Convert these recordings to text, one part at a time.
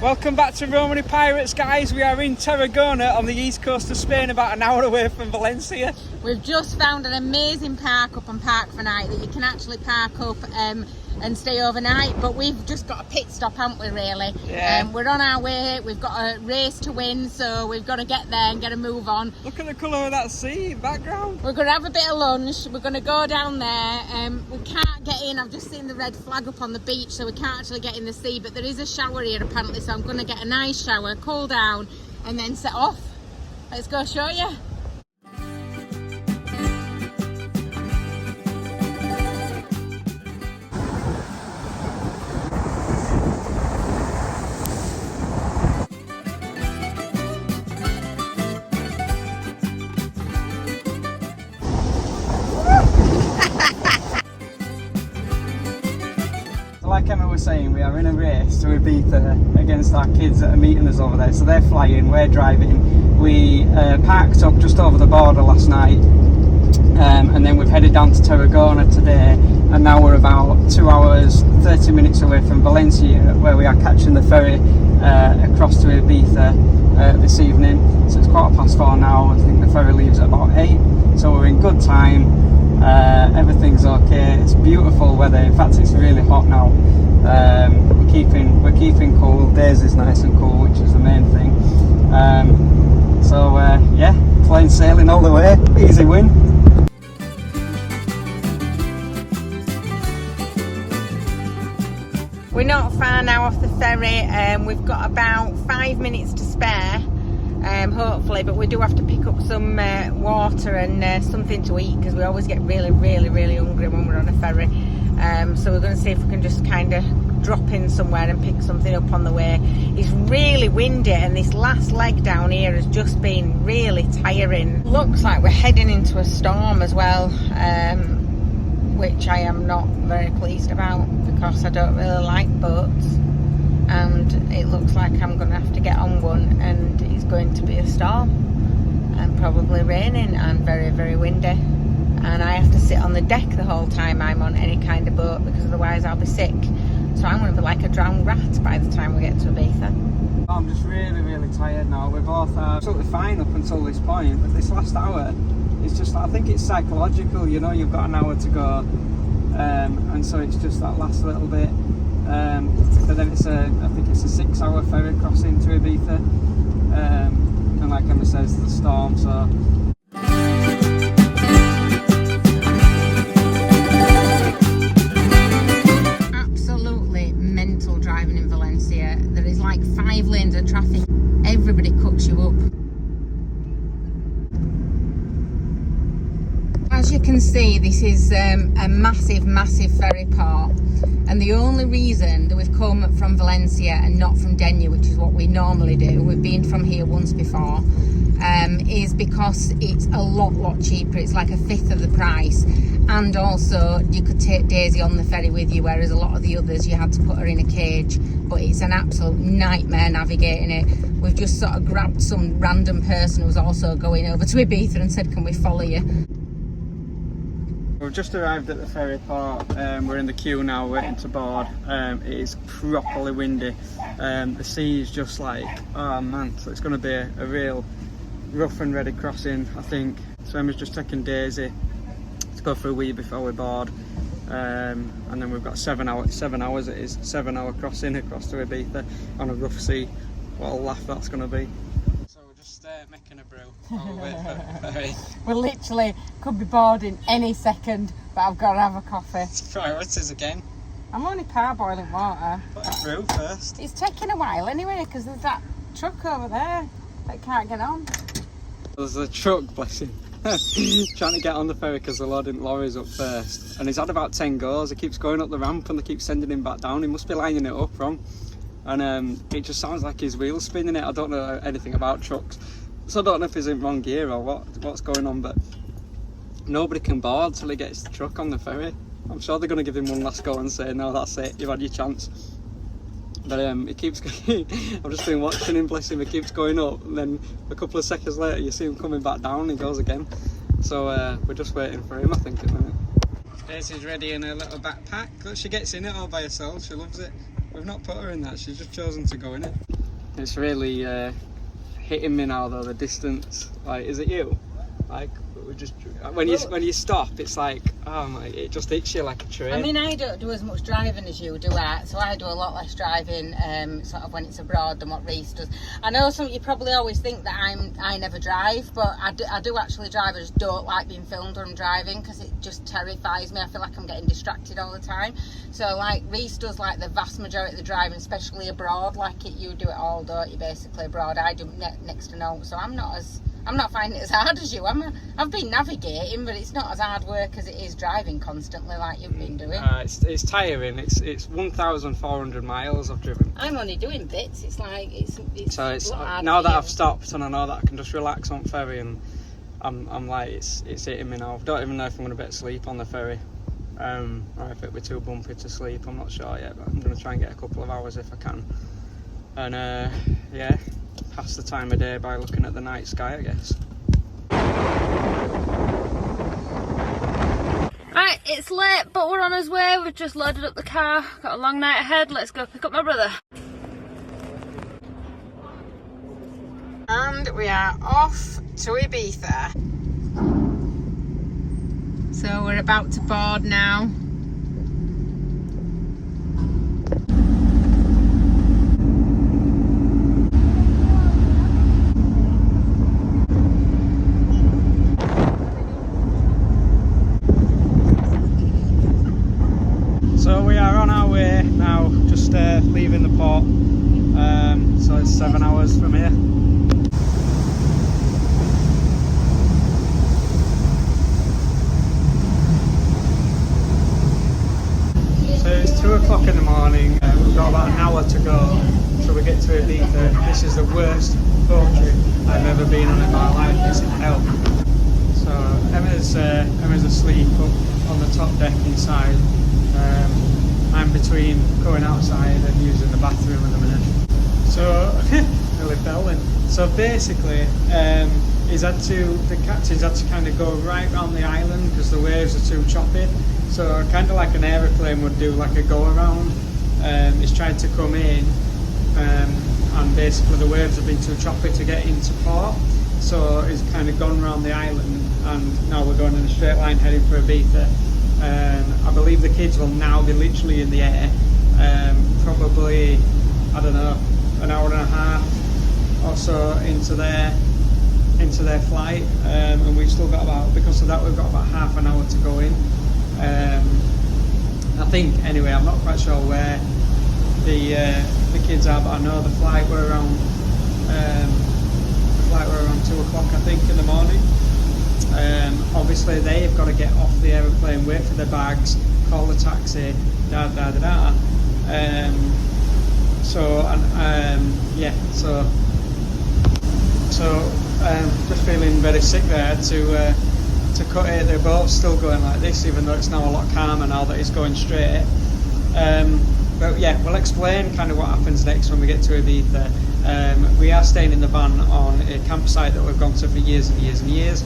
Welcome back to Romany Pirates, guys. We are in Tarragona on the east coast of Spain, about an hour away from Valencia. We've just found an amazing park up on Park for Night that you can actually park up and stay overnight, but we've just got a pit stop, haven't we, really? Yeah. We're on our way, we've got a race to win, so we've got to get there and get a move on. Look at the colour of that sea in background. We're going to have a bit of lunch, we're going to go down there. We can't get in, I've just seen the red flag up on the beach, so we can't actually get in the sea, but there is a shower here apparently, so I'm going to get a nice shower, cool down, and then set off. Let's go show you. Like Emma was saying, we are in a race to Ibiza against our kids that are meeting us over there. So they're flying, we're driving. We parked up just over the border last night, and then we've headed down to Tarragona today, and now we're about 2 hours 30 minutes away from Valencia, where we are catching the ferry across to Ibiza this evening. So it's 4:15 now. I think the ferry leaves at about 8, so we're in good time. Everything's okay. It's beautiful weather. In fact, it's really hot now. We're keeping cool. Days is nice and cool, which is the main thing. Yeah, plain sailing all the way. Easy win. We're not far now off the ferry. We've got about 5 minutes to spare. Hopefully, but we do have to pick up some water and something to eat, because we always get really hungry when we're on a ferry. So we're going to see if we can just kind of drop in somewhere and pick something up on the way. It's really windy, and this last leg down here has just been really tiring. Looks like we're heading into a storm as well, which I am not very pleased about, because I don't really like boats. And it looks like I'm going to have to get on one, and it's going to be a storm and probably raining and very windy, and I have to sit on the deck the whole time I'm on any kind of boat, because otherwise I'll be sick. So I'm going to be like a drowned rat by the time we get to Ibiza. I'm just really tired now. We're both absolutely fine up until this point, but this last hour is just, I think it's psychological, you know, you've got an hour to go, and so it's just that last little bit. But then I think it's a 6-hour ferry crossing to Ibiza, and like Emma says, the storm, so. Absolutely mental driving in Valencia. There is like 5 lanes of traffic. Everybody cuts you up. As you can see, this is a massive ferry port, and the only reason that we've come from Valencia and not from Denia, which is what we normally do, we've been from here once before, is because it's a lot cheaper. It's like 1/5 of the price, and also you could take Daisy on the ferry with you, whereas a lot of the others you had to put her in a cage. But it's an absolute nightmare navigating it. We've just sort of grabbed some random person who's also going over to Ibiza and said, can we follow you? We've just arrived at the ferry port. We're in the queue now waiting to board. It is properly windy. The sea is just like, oh man, so it's going to be a real rough and ready crossing, I think. So Emma's just taking Daisy to go for a wee before we board, and then we've got 7 hours. It is 7-hour crossing across to Ibiza on a rough sea. What a laugh that's going to be. So we're just making a brew while we wait for Ferry. We literally could be boarding any second, but I've got to have a coffee. It's priorities again. I'm only parboiling water. Put it through first. It's taking a while anyway, because there's that truck over there that can't get on. There's a truck, bless him, trying to get on the ferry because the loading lorry's up first, and he's had about 10 goes. He keeps going up the ramp and they keep sending him back down. He must be lining it up wrong, and it just sounds like his wheel's spinning it. I don't know anything about trucks, so I don't know if he's in wrong gear or what's going on, but nobody can board till he gets the truck on the ferry. I'm sure they're going to give him one last go and say, no, that's it, you've had your chance. But he keeps going. I've just been watching him, bless him. He keeps going up, and then a couple of seconds later you see him coming back down and he goes again. So we're just waiting for him, I think, at the minute. Daisy's ready in her little backpack. Look, she gets in it all by herself, she loves it. We've not put her in that, she's just chosen to go in it. It's really hitting me now though, the distance. Like, is it you? Like, we just when you stop, it's like, oh my, it just hits you like a train. I mean, I don't do as much driving as you do, so I do a lot less driving, sort of when it's abroad than what Reese does. I know you probably always think that I never drive, but I do actually drive. I just don't like being filmed when I'm driving because it just terrifies me. I feel like I'm getting distracted all the time. So like Reese does like the vast majority of the driving, especially abroad. Like you do it all, don't you? Basically abroad, I do next to no. So I'm not finding it as hard as you. I've been navigating, but it's not as hard work as it is driving constantly like you've been doing. It's tiring. It's 1,400 miles I've driven. I'm only doing bits. It's like it's so it's hard now that for you. I've stopped and I know that I can just relax on ferry, and I'm like it's hitting me now. I don't even know if I'm going to be able to sleep on the ferry, or if it'll be too bumpy to sleep. I'm not sure yet, but I'm going to try and get a couple of hours if I can. And yeah, pass the time of day by looking at the night sky, I guess. Right, it's late, but we're on our way. We've just loaded up the car. Got a long night ahead. Let's go pick up my brother. And we are off to Ibiza. So we're about to board now. So we are on our way now, just leaving the port. So it's 7 hours from here. So it's 2 o'clock in the morning. We've got about an hour to go till we get to Ibiza. This is the worst boat trip I've ever been on in my life. It's hell. So Emma's asleep up on the top deck inside. I'm between going outside and using the bathroom at the minute. So nearly fell in. So basically, the captain's had to kind of go right around the island because the waves are too choppy. So kind of like an aeroplane would do, like a go around. He's tried to come in, and basically the waves have been too choppy to get into port. So he's kind of gone around the island, and now we're going in a straight line heading for Ibiza. I believe the kids will now be literally in the air, probably, I don't know, an hour and a half or so into their flight, and we've still got because of that we've got about half an hour to go in. I think anyway, I'm not quite sure where the kids are, but I know the flight were around 2 o'clock I think in the morning. Obviously they've got to get off the aeroplane, wait for their bags, call the taxi, just feeling very sick there to cut it. The boat's still going like this, even though it's now a lot calmer now that it's going straight. But yeah, we'll explain kind of what happens next when we get to Ibiza. We are staying in the van on a campsite that we've gone to for years and years and years.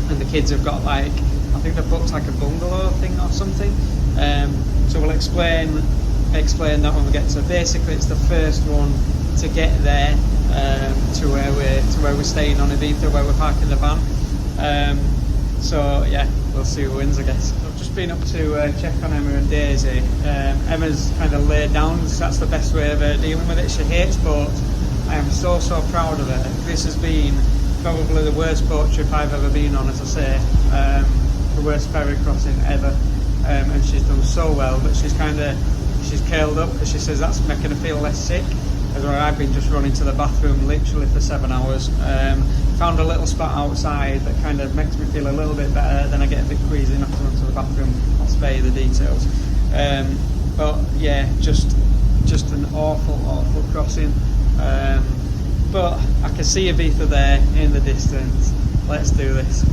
And the kids have got I think they've booked like a bungalow thing or something. So we'll explain that when we get to. Basically, it's the first one to get there to where we're staying on Ibiza, where we're parking the van. So yeah, we'll see who wins, I guess. I've just been up to check on Emma and Daisy. Emma's kind of laid down, so that's the best way of dealing with it. She hates boats. I am so proud of her. This has been probably the worst boat trip I've ever been on, as I say, the worst ferry crossing ever, and she's done so well, but she's curled up because she says that's making her feel less sick, as where I've been just running to the bathroom literally for 7 hours. Found a little spot outside that kind of makes me feel a little bit better, then I get a bit queasy enough to run to the bathroom. I'll spare you the details. But yeah, just an awful crossing. But I can see Ibiza there in the distance. Let's do this.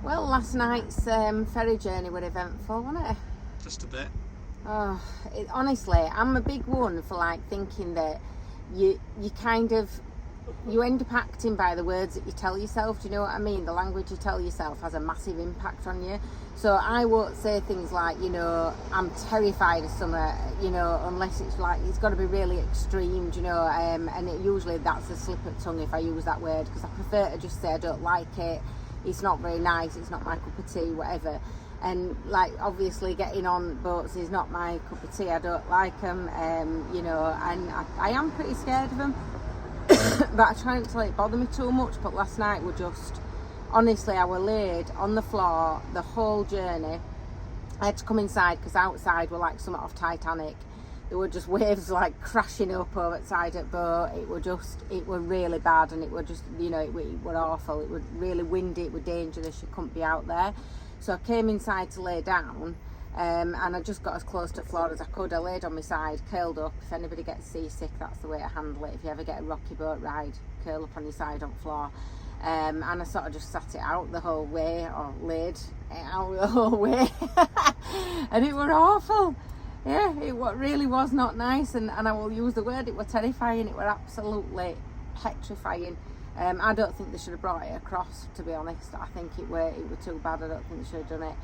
Well, last night's ferry journey was eventful, wasn't it? Just a bit. Oh, honestly, I'm a big one for thinking that you kind of you end up acting by the words that you tell yourself. Do you know what I mean? The language you tell yourself has a massive impact on you. So I won't say things like, you know, I'm terrified of something, you know, unless it's like, it's got to be really extreme, do you know, and usually that's a slip of tongue if I use that word, because I prefer to just say I don't like it, it's not very nice, it's not my cup of tea, whatever. And like, obviously getting on boats is not my cup of tea, I don't like them, you know, and I am pretty scared of them. But I try not to let it bother me too much. But last night were just, honestly, I were laid on the floor the whole journey. I had to come inside because outside were like something off Titanic. There were just waves like crashing up over the side of the boat. It were really bad, and it were just, you know, it were awful. It was really windy, it were dangerous, you couldn't be out there. So I came inside to lay down, and I just got as close to the floor as I could. I laid on my side, curled up. If anybody gets seasick, that's the way to handle it. If you ever get a rocky boat ride, curl up on your side on the floor. And I sort of just sat it out the whole way, or laid it out the whole way. And it were awful. Yeah, it really was not nice. And I will use the word, it were terrifying. It were absolutely petrifying. I don't think they should have brought it across, to be honest. I think it were too bad. I don't think they should have done it.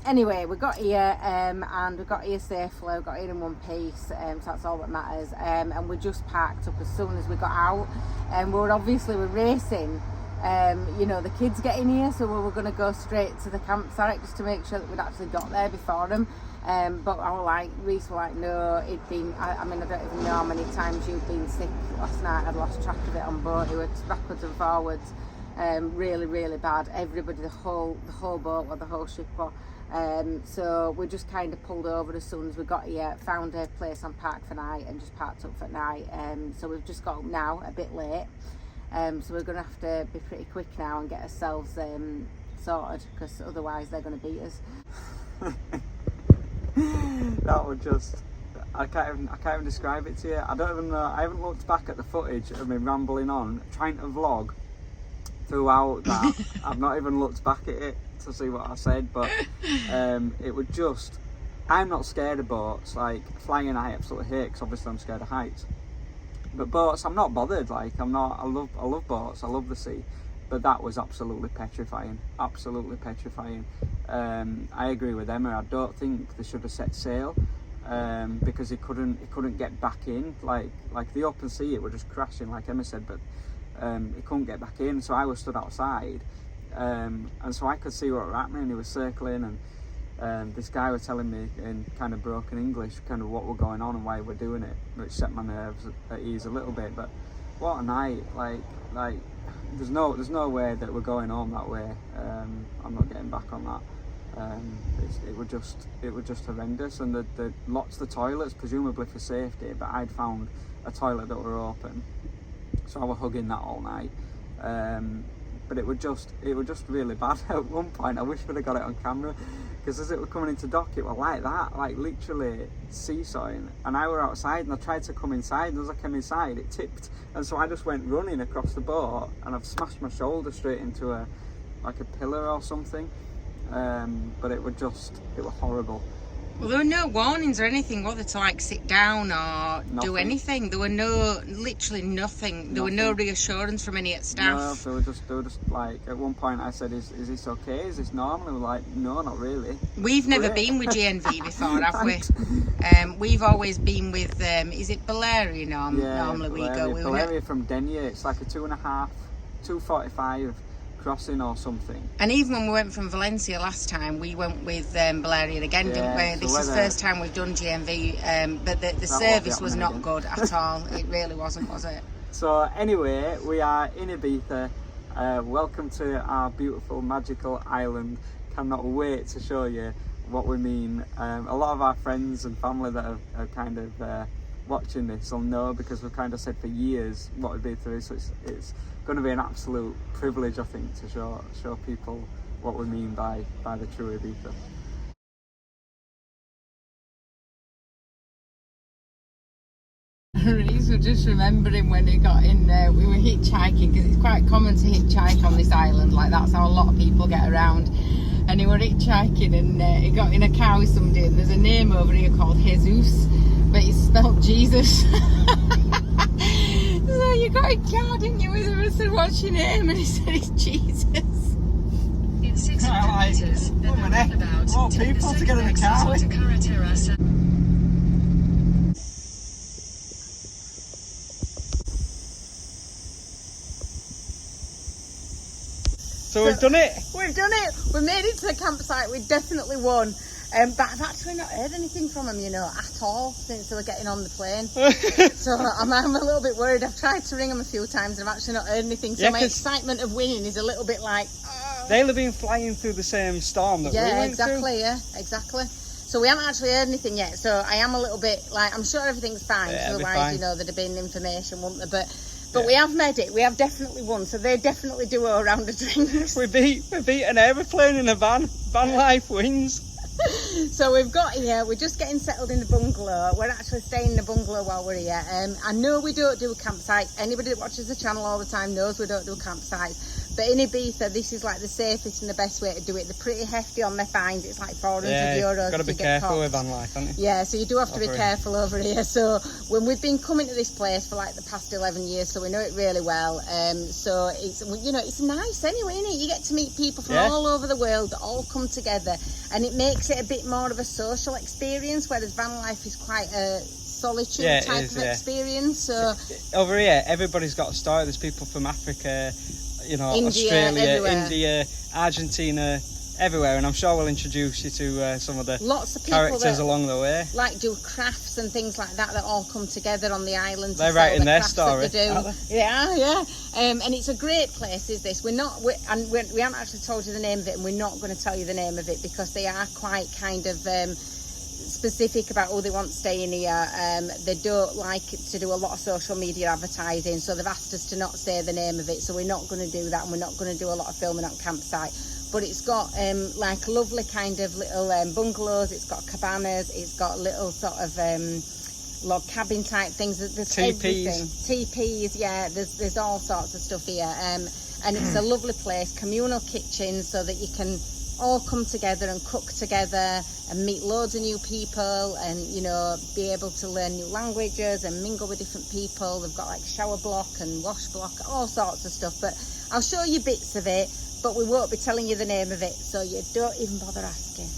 Anyway, we got here, and we got here safely. We got here in one piece, so that's all that matters. And we just parked up as soon as we got out, and we're racing. You know, the kids getting here, so we were going to go straight to the campsite just to make sure that we'd actually got there before them. But I was like, Reese was like, no, it'd been, I mean, I don't even know how many times you'd been sick last night. I'd lost track of it on board. It was backwards and forwards. Really, really bad. Everybody, the whole boat, or the whole ship, or so we just kind of pulled over as soon as we got here, found a place on park for night, and just parked up for night. So we've just got up now, a bit late. So we're going to have to be pretty quick now and get ourselves sorted, because otherwise they're going to beat us. That was just, I can't even describe it to you. I don't even know. I haven't looked back at the footage of me rambling on, trying to vlog throughout that. I've not even looked back at it to see what I said, but it was just, I'm not scared of boats. Like flying I absolutely hate, because obviously I'm scared of heights, but boats I'm not bothered. Like I love boats, I love the sea, but that was absolutely petrifying, absolutely petrifying. I agree with Emma. I don't think they should have set sail, because it couldn't get back in. Like the open sea, it was just crashing, like Emma said, but it couldn't get back in. So I was stood outside, and so I could see what was happening. He was circling, and this guy was telling me in kind of broken English kind of what were going on and why we're doing it, which set my nerves at ease a little bit. But what a night. Like there's no way that we're going home that way. I'm not getting back on that. It was just horrendous, and the lots of the toilets, presumably for safety, but I'd found a toilet that were open, so I was hugging that all night. But it was just really bad. At one point I wish we'd have got it on camera, because as it was coming into dock, it was like that, like literally seesawing, and I were outside and I tried to come inside, and as I came inside it tipped, and so I just went running across the boat, and I've smashed my shoulder straight into a pillar or something. But it was horrible. Well, there were no warnings or anything, were there, to like sit down or do anything? There were literally nothing. There were no reassurance from any staff. No, they were just like, at one point I said, is this okay? Is this normal? And we were like, no, not really. We've never been with GNV before, have we? We've always been with, is it Valencia normally we go with? Valencia from Denia, it's like a 2:45 crossing or something. And even when we went from Valencia last time, we went with Valeria again, didn't we? This is the first time we've done GNV, but the service was not good at all. It really wasn't, was it? So anyway, we are in Ibiza. Welcome to our beautiful, magical island. Cannot wait to show you what we mean. A lot of our friends and family that are kind of watching this will know, because we've kind of said for years what Ibiza is. So it's going to be an absolute privilege, I think, to show people what we mean by the true Ibiza. Reese was just remembering when he got in there, we were hitchhiking, because it's quite common to hitchhike on this island, like that's how a lot of people get around. And he were hitchhiking, and he got in a car with somebody, and there's a name over here called Jesus, but it's spelled Jesus. So you got a car, didn't you, with him? I said, what's your name? And he said, it's Jesus. In 600 meters, about more people to get in the car with. So we've done it. We've done it. We made it to the campsite. We definitely won. But I've actually not heard anything from them, at all since they were getting on the plane. So I'm a little bit worried. I've tried to ring them a few times and I've actually not heard anything. So my excitement of winning is a little bit like... They'll have been flying through the same storm that we went through. Yeah, exactly. So we haven't actually heard anything yet. So I am a little bit like, I'm sure everything's fine. Yeah, otherwise, there'd have been information, wouldn't there? But we have made it. We have definitely won. So they definitely do owe a round of drinks. We beat an aeroplane in a van. Vanlife wins. So we've got here, we're just getting settled in the bungalow. We're actually staying in the bungalow while we're here. I know we don't do a campsite. Anybody that watches the channel all the time knows we don't do a campsite. But in Ibiza, this is like the safest and the best way to do it. They're pretty hefty on their fines. It's like 400 euros. Got to be careful with Vanlife, haven't you? Yeah, so you do have to be careful over here. So when we've been coming to this place for like the past 11 years, so we know it really well. So it's it's nice anyway, isn't it? You get to meet people from all over the world that all come together, and it makes it a bit more of a social experience, whereas Vanlife is quite a solitude type of experience. So over here, everybody's got a story. There's people from Africa, India, Australia, everywhere. India, Argentina, everywhere, and I'm sure we'll introduce you to some of the lots of people characters along the way. Like do crafts and things like that all come together on the island. They're writing their story. They do. Yeah. And it's a great place. Is this? We haven't actually told you the name of it, and we're not going to tell you the name of it because they are quite kind of specific about who they want staying here. They don't like to do a lot of social media advertising, so they've asked us to not say the name of it, so we're not going to do that, and we're not going to do a lot of filming on campsite. But it's got like lovely kind of little bungalows, it's got cabanas, it's got little sort of log cabin type things. There's everything. Teepees, yeah, there's all sorts of stuff here. And it's a lovely place, communal kitchens, so that you can all come together and cook together and meet loads of new people and be able to learn new languages and mingle with different people. They've got like shower block and wash block, all sorts of stuff, but I'll show you bits of it, but we won't be telling you the name of it, so you don't even bother asking.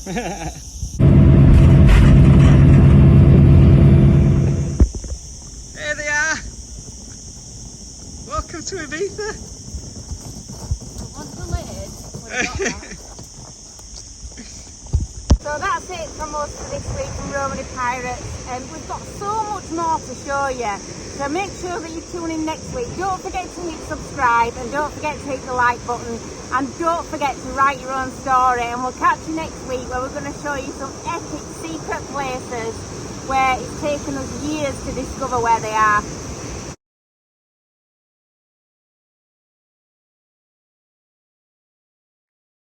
Here they are. Welcome to Ibiza. What's the lid? So that's it from us for this week from Romany Pirates, and we've got so much more to show you, so make sure that you tune in next week. Don't forget to hit subscribe, and don't forget to hit the like button, and don't forget to write your own story, and we'll catch you next week where we're going to show you some epic secret places where it's taken us years to discover where they are.